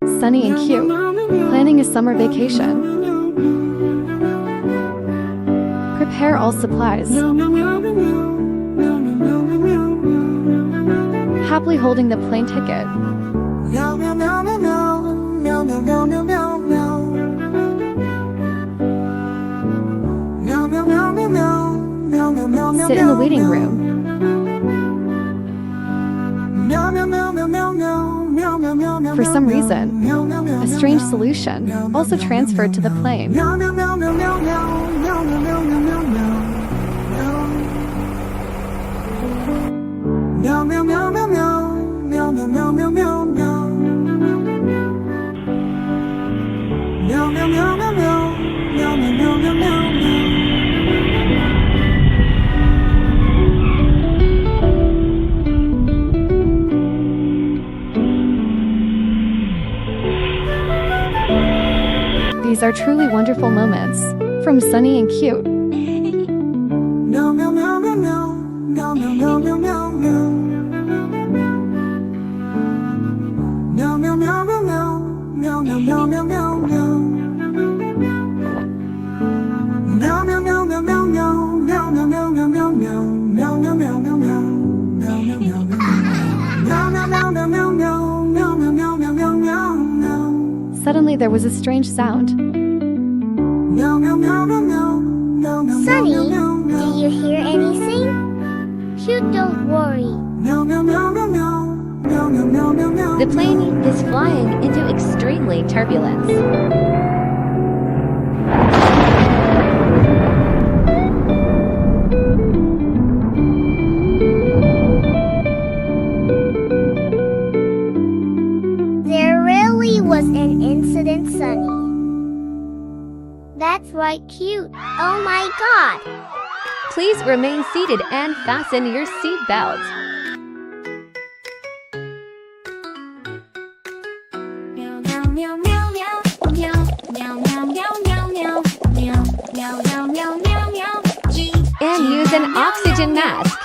Sunny and cute. Planning a summer vacation. Prepare all supplies. Happily holding the plane ticket. Sit in the waiting room. For some reason, a strange solution also transferred to the plane. These are truly wonderful moments from Sunny and Cute. Suddenly there was a strange sound. Sunny, do you hear anything? Cute, don't worry. The plane is flying into extremely turbulence. There really was an incident, Sunny. That's right, Cute. Oh my God. Please remain seated and fasten your seat belts. And use an oxygen mask.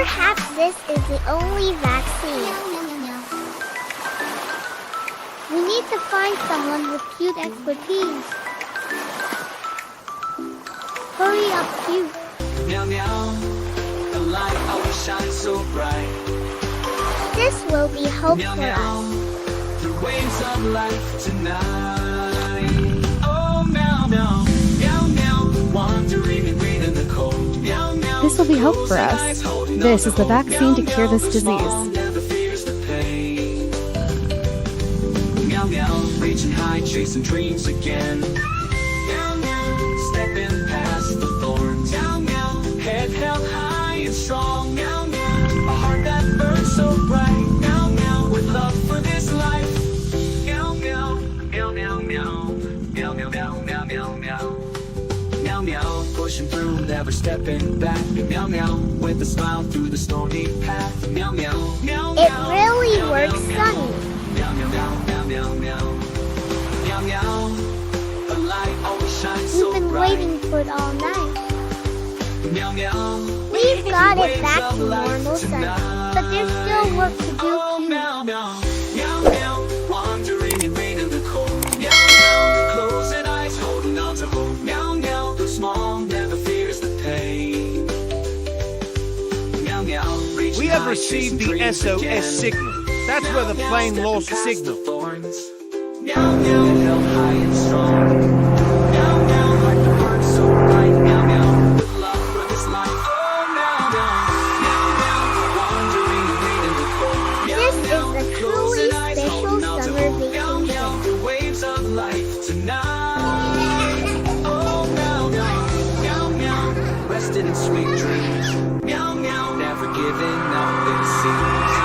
Perhaps this is the only vaccine. We need to find someone with cute expertise. Hurry up, cute. Meow meow, the light always shines so bright. This will be hope Meow for meow, us. the waves of life tonight. Oh meow meow, meow meow, wandering and rain in the cold. Meow meow, This will be hope for us. This is the vaccine to cure this disease. Never fears the pain. Meow meow, reaching high, chasing dreams again. Meow meow, stepping past the thorns. Meow meow, head held high and strong. Meow meow, a heart that burns so bright. Meow meow, with love for this life. Meow meow, meow meow meow, meow meow meow meow meow meow. Meow meow, pushing through, never stepping back. Meow meow, with a smile through the stormy path. Meow meow, meow It meow. really meow, works, meow, meow. Sunny. Meow meow meow meow meow meow. Meow meow, the light always shines so We've been bright. waiting for it all night. Meow meow. We've got it Waves back of to life normal, Sunny. tonight. But there's still work to do, Oh cute. meow meow, meow meow, wandering in rain in the cold. Meow meow, closing eyes, holding on to hope. Meow meow, the small never fears the pain. Meow meow, reaching We have high, received chasing the dreams SOS again. signal. That's where the Meow, plane stepping lost past signal. the thorns. Meow meow, it held high and strong. Meow meow, like the birds so bright. Meow meow, with love for this life. Oh meow meow, meow meow, wandering in rain in the cold. Meow This is meow, the truly closing eyes, special holding on to summer hope. Meow meow, vacation. the waves of life tonight. Oh meow meow, meow meow, rested in sweet dreams. Meow meow, never giving up it seems.